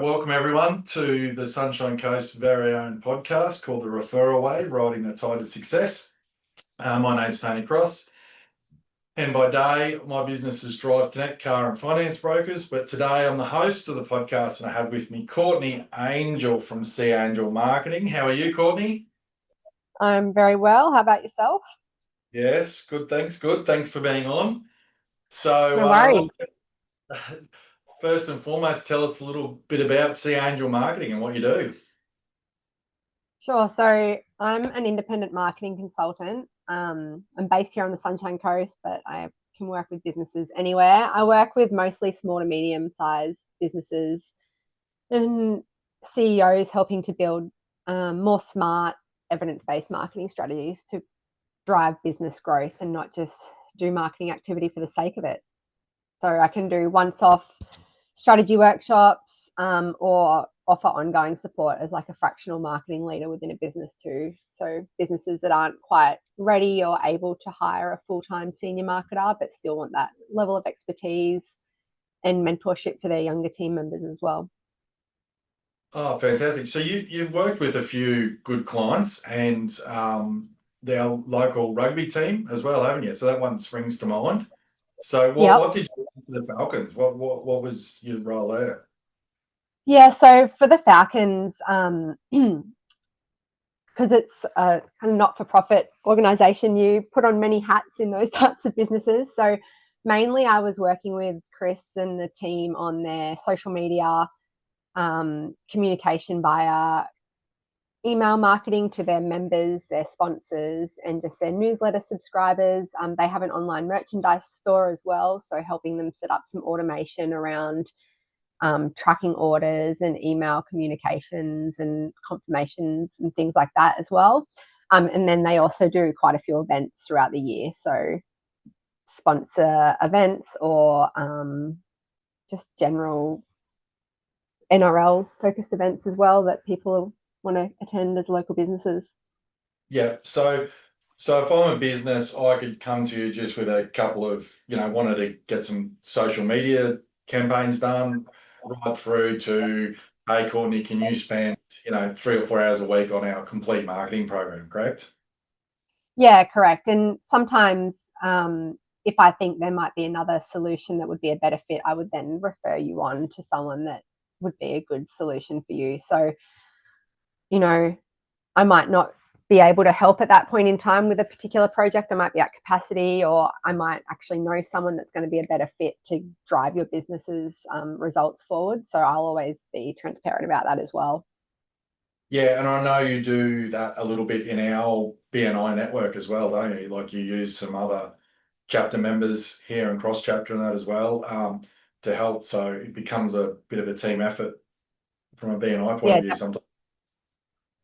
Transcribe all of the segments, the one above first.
Welcome everyone to the Sunshine Coast's very own podcast called The Referral Way, Riding the Tide of Success. My name's Tony Cross, and by day, my business is Drive Connect Car and Finance Brokers, but today I'm the host of the podcast and I have with me Courtney Angel from Angel Marketing. How are you, Courtney? I'm very well. How about yourself? Yes, good, thanks. Good, thanks for being on. So, No worries. First and foremost, tell us a little bit about Angel Marketing and what you do. Sure. So I'm an independent marketing consultant. I'm based here on the Sunshine Coast, but I can work with businesses anywhere. I work with mostly small to medium-sized businesses and CEOs helping to build more smart, evidence-based marketing strategies to drive business growth and not just do marketing activity for the sake of it. So I can do once-off strategy workshops or offer ongoing support as like a fractional marketing leader within a business too. So businesses that aren't quite ready or able to hire a full-time senior marketer but still want that level of expertise and mentorship for their younger team members as well. Oh, fantastic. So you've worked with a few good clients and their local rugby team as well, haven't you? So that one springs to mind. So what did you do for the Falcons? What was your role there? Yeah, so for the Falcons, because it's a kind of not-for-profit organisation, you put on many hats in those types of businesses. So mainly I was working with Chris and the team on their social media, communication via email marketing to their members, their sponsors, and just their newsletter subscribers. They have an online merchandise store as well, so helping them set up some automation around tracking orders and email communications and confirmations and things like that as well. And then they also do quite a few events throughout the year, so sponsor events or just general NRL focused events as well that people want to attend as local businesses. Yeah. So if I'm a business, I could come to you just with a couple of, wanted to get some social media campaigns done, right through to, hey, Courtney, can you spend, 3 or 4 hours a week on our complete marketing program, correct? Yeah, correct. And sometimes if I think there might be another solution that would be a better fit, I would then refer you on to someone that would be a good solution for you. So, I might not be able to help at that point in time with a particular project. I might be at capacity, or I might actually know someone that's going to be a better fit to drive your business's results forward. So I'll always be transparent about that as well. Yeah, and I know you do that a little bit in our BNI network as well, don't you? Like you use some other chapter members here and cross chapter and that as well to help. So it becomes a bit of a team effort from a BNI point of view sometimes.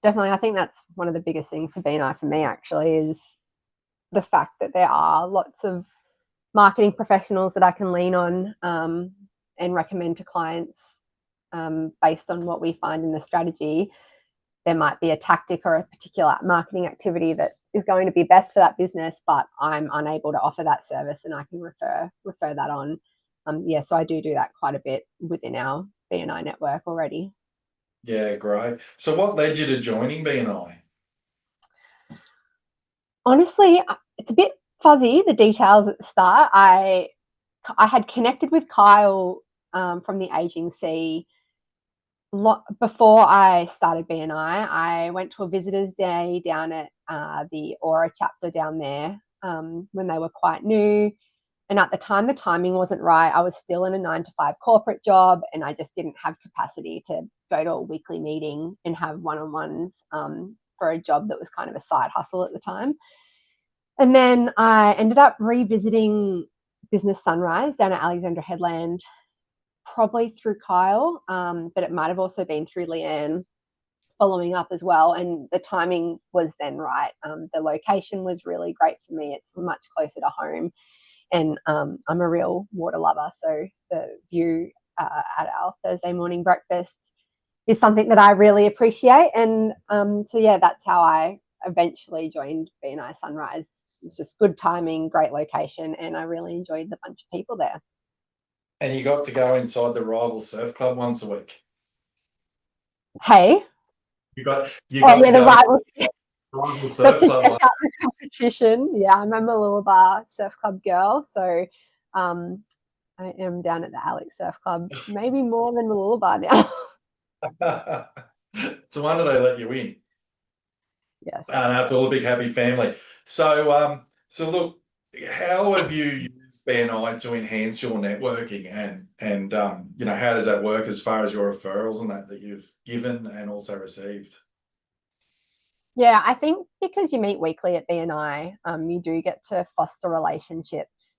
Definitely. I think that's one of the biggest things for BNI for me actually is the fact that there are lots of marketing professionals that I can lean on and recommend to clients based on what we find in the strategy. There might be a tactic or a particular marketing activity that is going to be best for that business, but I'm unable to offer that service and I can refer that on. So I do that quite a bit within our BNI network already. Yeah, great. So what led you to joining BNI? Honestly, it's a bit fuzzy, the details at the start. I had connected with Kyle from the Aging Sea before I started BNI. I went to a visitors day down at the Aura chapter down there when they were quite new. And at the time, the timing wasn't right. I was still in a 9-to-5 corporate job and I just didn't have capacity to go to a weekly meeting and have one-on-ones for a job that was kind of a side hustle at the time. And then I ended up revisiting Business Sunrise down at Alexandra Headland, probably through Kyle, but it might have also been through Leanne following up as well. And the timing was then right. The location was really great for me. It's much closer to home. And I'm a real water lover. So the view at our Thursday morning breakfast is something that I really appreciate. And that's how I eventually joined BNI Sunrise. It's just good timing, great location, and I really enjoyed the bunch of people there. And you got to go inside the rival surf club once a week? Hey, you oh got yeah, to the go to rival. the Got surf to club. check out the competition. Yeah, I'm a Mooloolaba Surf Club girl, so um, I am down at the Alex Surf Club, maybe more than Mooloolaba now. It's a wonder they let you in. Yes. And after all, a big happy family. So look, how have you used BNI to enhance your networking, and how does that work as far as your referrals and that you've given and also received? Yeah, I think because you meet weekly at BNI, you do get to foster relationships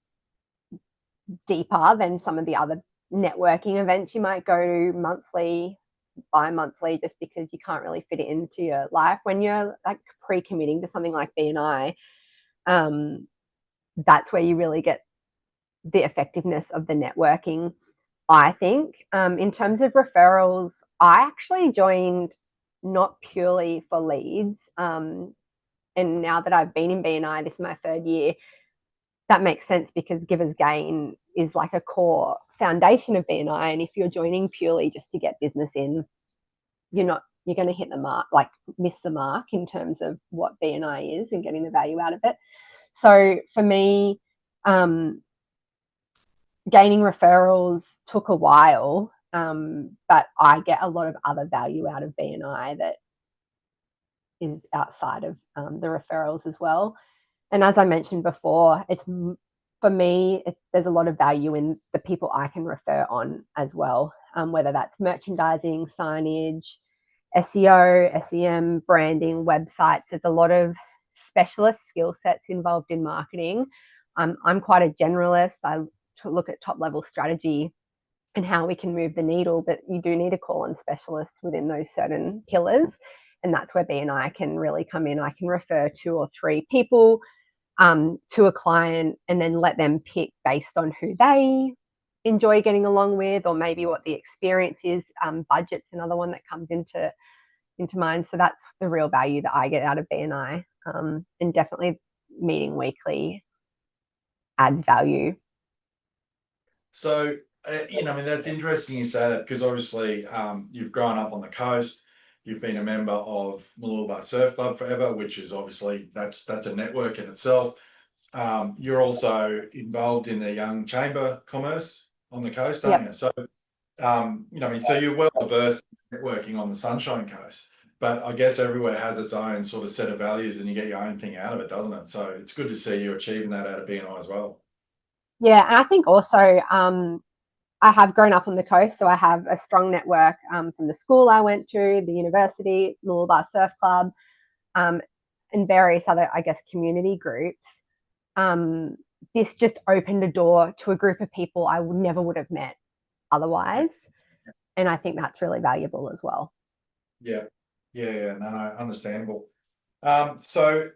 deeper than some of the other networking events you might go to monthly, bi-monthly, just because you can't really fit it into your life. When you're like pre-committing to something like BNI, that's where you really get the effectiveness of the networking, I think. In terms of referrals, I actually joined not purely for leads. And now that I've been in BNI, this is my third year, that makes sense because Givers Gain is like a core foundation of BNI. And if you're joining purely just to get business in, you're going to hit the mark, like miss the mark in terms of what BNI is and getting the value out of it. So for me, gaining referrals took a while, but I get a lot of other value out of BNI that is outside of the referrals as well. And as I mentioned before, it's for me, there's a lot of value in the people I can refer on as well, whether that's merchandising, signage, SEO, SEM, branding, websites. There's a lot of specialist skill sets involved in marketing. I'm quite a generalist. I look at top level strategy and how we can move the needle, but you do need to call on specialists within those certain pillars. And that's where BNI can really come in. I can refer 2 or 3 people to a client and then let them pick based on who they enjoy getting along with, or maybe what the experience is. Budget's another one that comes into mind. So that's the real value that I get out of BNI, and definitely meeting weekly adds value. So, I mean, that's interesting you say that because obviously you've grown up on the coast. You've been a member of Mooloolaba Surf Club forever, which is obviously that's a network in itself. You're also involved in the Young Chamber Commerce on the coast, aren't Yep. you? So, I mean, so you're well versed in networking on the Sunshine Coast, but I guess everywhere has its own sort of set of values, and you get your own thing out of it, doesn't it? So it's good to see you achieving that out of BNI as well. Yeah, and I think also I have grown up on the coast, so I have a strong network from the school I went to, the university, Mooloolaba Surf Club, um, and various other, I guess, community groups. Um, this just opened a door to a group of people I never would have met Yeah, otherwise, and I think that's really valuable as well. yeah, yeah. No, no, understandable. So,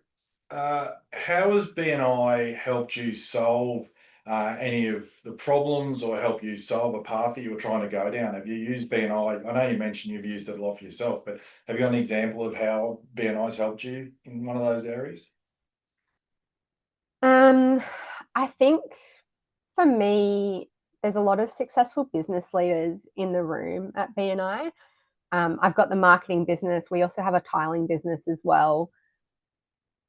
how has BNI helped you solve any of the problems or help you solve a path that you were trying to go down? Have you used BNI? I know you mentioned you've used it a lot for yourself, but have you got an example of how BNI's helped you in one of those areas? Um, I think for me, there's a lot of successful business leaders in the room at BNI. I've got the marketing business. We also have a tiling business as well.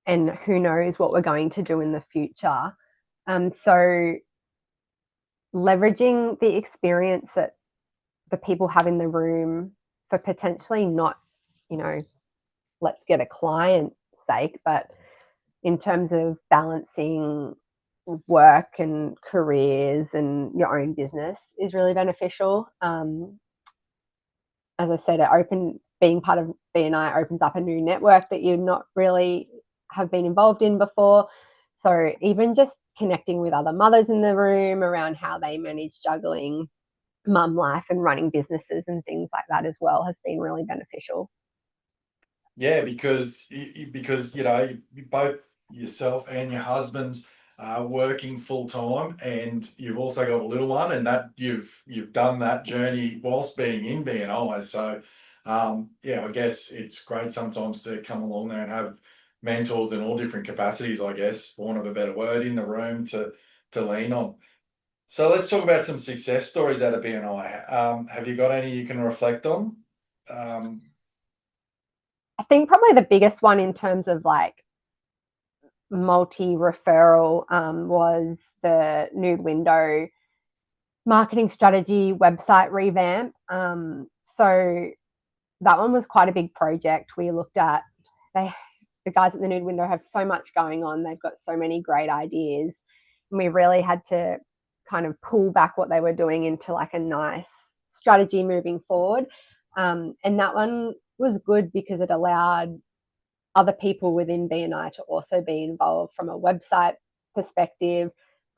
And who knows what we're going to do in the future. So leveraging the experience that the people have in the room for potentially not, you know, let's get a client sake, but in terms of balancing work and careers and your own business is really beneficial. As I said, being part of BNI opens up a new network that you're not really have been involved in before. So even just connecting with other mothers in the room around how they manage juggling mum life and running businesses and things like that as well has been really beneficial. Yeah, because you both yourself and your husband are working full time, and you've also got a little one, and that you've done that journey whilst being in BNI. So, yeah, I guess it's great sometimes to come along there and have mentors in all different capacities. I guess, for want of a better word, in the room to lean on. So let's talk about some success stories out of BNI. Have you got any you can reflect on? I think probably the biggest one in terms of like multi-referral was the nude window marketing strategy website revamp. So that one was quite a big project. We looked at the guys at the nude window have so much going on. They've got so many great ideas, and we really had to kind of pull back what they were doing into like a nice strategy moving forward. And that one was good because it allowed other people within BNI to also be involved from a website perspective.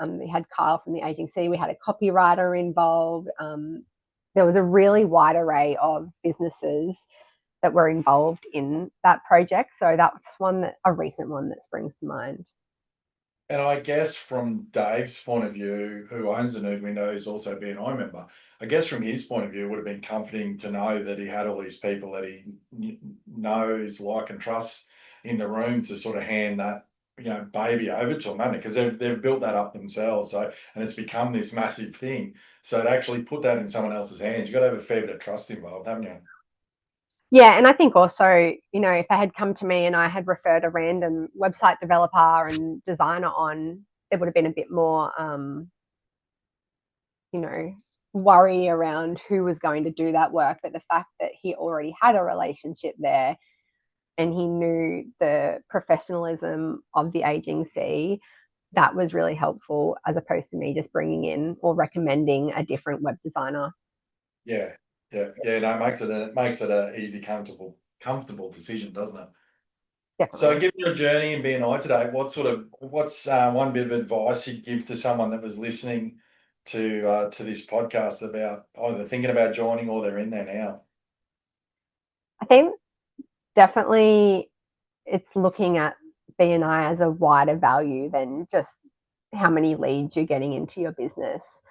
We had Kyle from the agency, we had a copywriter involved. There was a really wide array of businesses that were involved in that project. So that's a recent one that springs to mind. And I guess from Dave's point of view, who owns the nude window, who's also a BNI member, I guess from his point of view, it would have been comforting to know that he had all these people that he knows, like, and trusts in the room to sort of hand that, baby over to them, because they've built that up themselves. So, and it's become this massive thing. So to actually put that in someone else's hands, you've got to have a fair bit of trust involved, haven't you? Yeah, and I think also, if they had come to me and I had referred a random website developer and designer on, it would have been a bit more, worry around who was going to do that work. But the fact that he already had a relationship there and he knew the professionalism of the agency, that was really helpful, as opposed to me just bringing in or recommending a different web designer. Yeah, yeah, yeah. No, it makes it a easy, comfortable decision, doesn't it? So, Definitely. given your journey in BNI today, what's one bit of advice you'd give to someone that was listening to this podcast about either thinking about joining or they're in there now? I think definitely it's looking at BNI as a wider value than just how many leads you're getting into your business.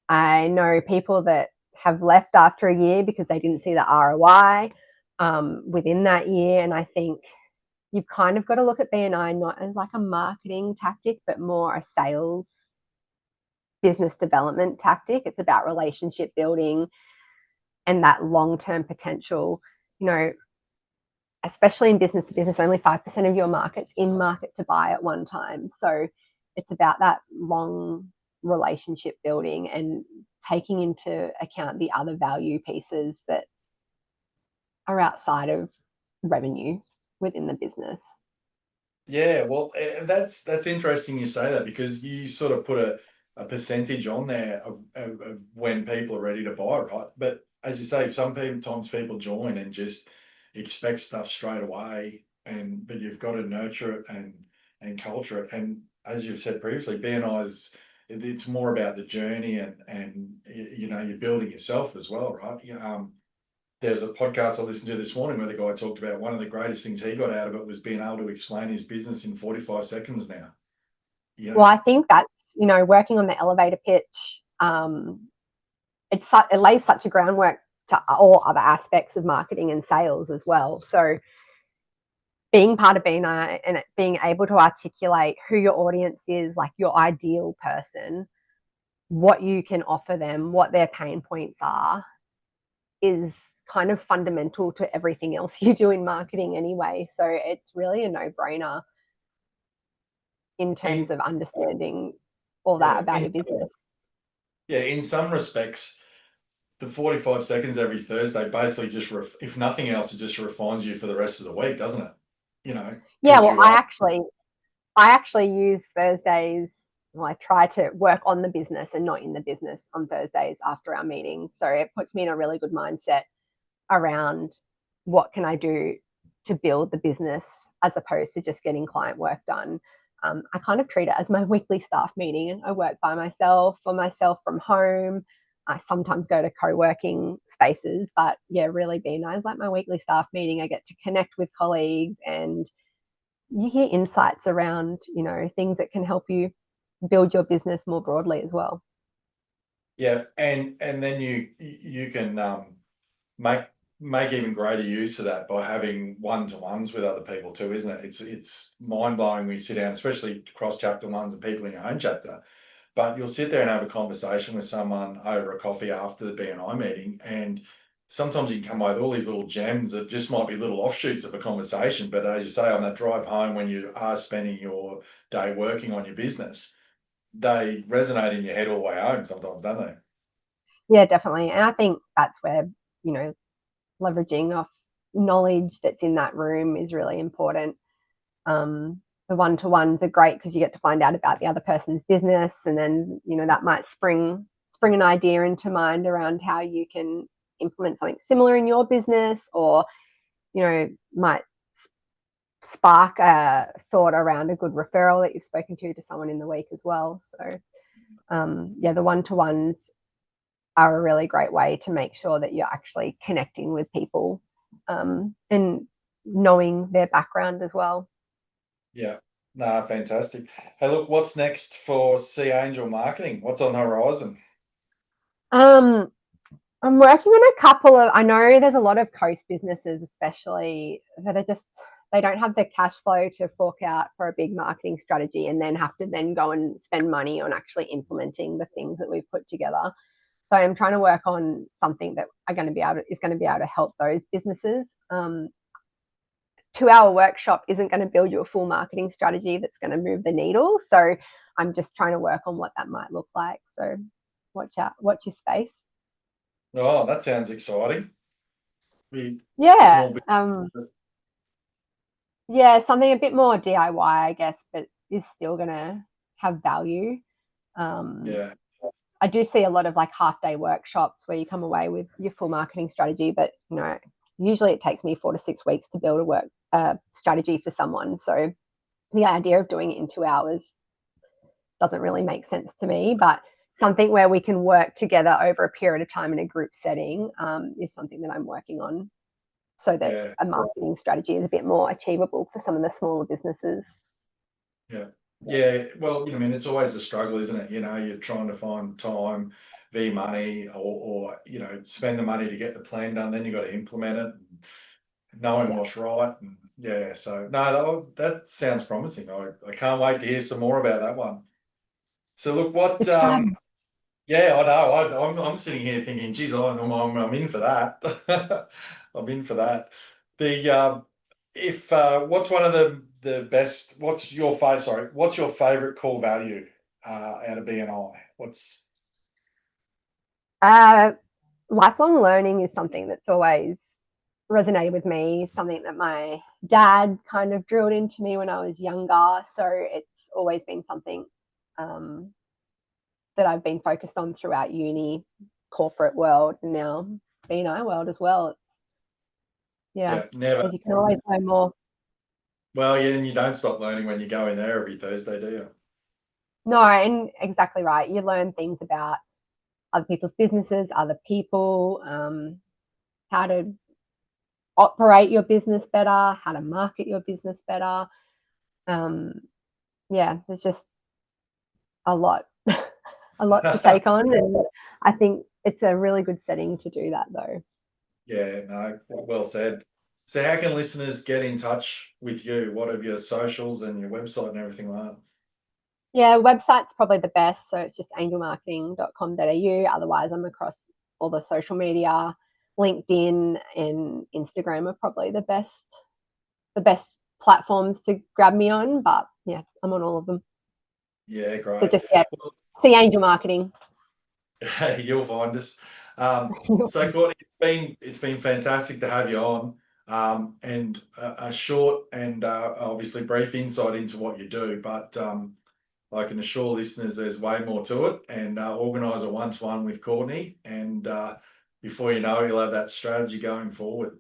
I know people that have left after a year because they didn't see the ROI within that year. And I think you've kind of got to look at BNI not as like a marketing tactic, but more a sales business development tactic. It's about relationship building and that long-term potential. Especially in business to business, only 5% of your market's in market to buy at one time. So it's about that long relationship building and taking into account the other value pieces that are outside of revenue within the business. Yeah, well, that's interesting you say that, because you sort of put a percentage on there of when people are ready to buy, right? But as you say, sometimes people join and just expect stuff straight away, but you've got to nurture it and culture it. And as you've said previously, it's more about the journey and you're building yourself as well, right? There's a podcast I listened to this morning where the guy talked about one of the greatest things he got out of it was being able to explain his business in 45 seconds now. Well, I think that's, working on the elevator pitch, it lays such a groundwork to all other aspects of marketing and sales as well. So being part of BNI and being able to articulate who your audience is, like your ideal person, what you can offer them, what their pain points are, is kind of fundamental to everything else you do in marketing anyway. So it's really a no-brainer in terms In of understanding all that yeah, about your business. in some respects, the 45 seconds every Thursday basically just if nothing else, it just refines you for the rest of the week, doesn't it? Yeah, Because well, you are. I actually use Thursdays. Well, I try to work on the business and not in the business on Thursdays after our meetings. So it puts me in a really good mindset around what can I do to build the business as opposed to just getting client work done. I kind of treat it as my weekly staff meeting. I work by myself, for myself from home. I sometimes go to co-working spaces, but yeah, really BNI is like my weekly staff meeting. I get to connect with colleagues and you hear insights around, things that can help you build your business more broadly as well. Yeah, and then you can make even greater use of that by having one-to-ones with other people too, isn't it? It's mind-blowing when you sit down, especially cross chapter ones and people in your own chapter. But you'll sit there and have a conversation with someone over a coffee after the BNI meeting, and sometimes you can come away with all these little gems that just might be little offshoots of a conversation. But as you say, on that drive home, when you are spending your day working on your business, they resonate in your head all the way home sometimes, don't they? Yeah, definitely. And I think that's where, leveraging off knowledge that's in that room is really important. The one-to-ones are great because you get to find out about the other person's business, and then that might spring an idea into mind around how you can implement something similar in your business, or might spark a thought around a good referral that you've spoken to someone in the week as well. So the one-to-ones are a really great way to make sure that you're actually connecting with people, and knowing their background as well. Yeah. Nah, fantastic. Hey, look, what's next for Sea Angel Marketing? What's on the horizon? I'm working on a couple of, I know there's a lot of coast businesses, especially, that are just, they don't have the cash flow to fork out for a big marketing strategy and then have to then go and spend money on actually implementing the things that we've put together. So I'm trying to work on something that is going to be able to help those businesses. 2-hour workshop isn't going to build you a full marketing strategy that's going to move the needle. So I'm just trying to work on what that might look like. So watch out, watch your space. Oh, that sounds exciting. Yeah. Small business. Yeah, something a bit more DIY, I guess, but is still going to have value. Yeah. I do see a lot of like half-day workshops where you come away with your full marketing strategy, but usually it takes me 4 to 6 weeks to build a strategy for someone. So the idea of doing it in 2 hours doesn't really make sense to me, but something where we can work together over a period of time in a group setting is something that I'm working on, so that a marketing strategy is a bit more achievable for some of the smaller businesses. Yeah. Yeah. Well, it's always a struggle, isn't it? You're trying to find time, money, or spend the money to get the plan done. Then you've got to implement it, knowing what's right. And yeah. So no, that sounds promising. I can't wait to hear some more about that one. So look, what? It's fun. Yeah, I know. I'm sitting here thinking, geez, I'm in for that. I'm in for that. The if what's one of the best? What's your favorite core value out of BNI? Lifelong learning is something that's always resonated with me, something that my dad kind of drilled into me when I was younger. So it's always been something that I've been focused on throughout uni, corporate world, and now BNI world as well. Yeah, never. Because you can always learn more. Well, yeah, and you don't stop learning when you go in there every Thursday, do you? No, and exactly right. You learn things about other people's businesses, other people, how to operate your business better, how to market your business better. There's just a lot, a lot to take on, and I think it's a really good setting to do that, though. Yeah, no, well said. So how can listeners get in touch with you? What are your socials and your website and everything like that? Yeah, website's probably the best. So it's just angelmarketing.com.au. Otherwise, I'm across all the social media. LinkedIn and Instagram are probably the best platforms to grab me on. But yeah, I'm on all of them. Yeah, So great. just Well, see Angel Marketing. you'll find us. So Courtney, it's been fantastic to have you on, and a short and obviously brief insight into what you do. But I can assure listeners there's way more to it, and organise a one-to-one with Courtney, and before you know it, you'll have that strategy going forward.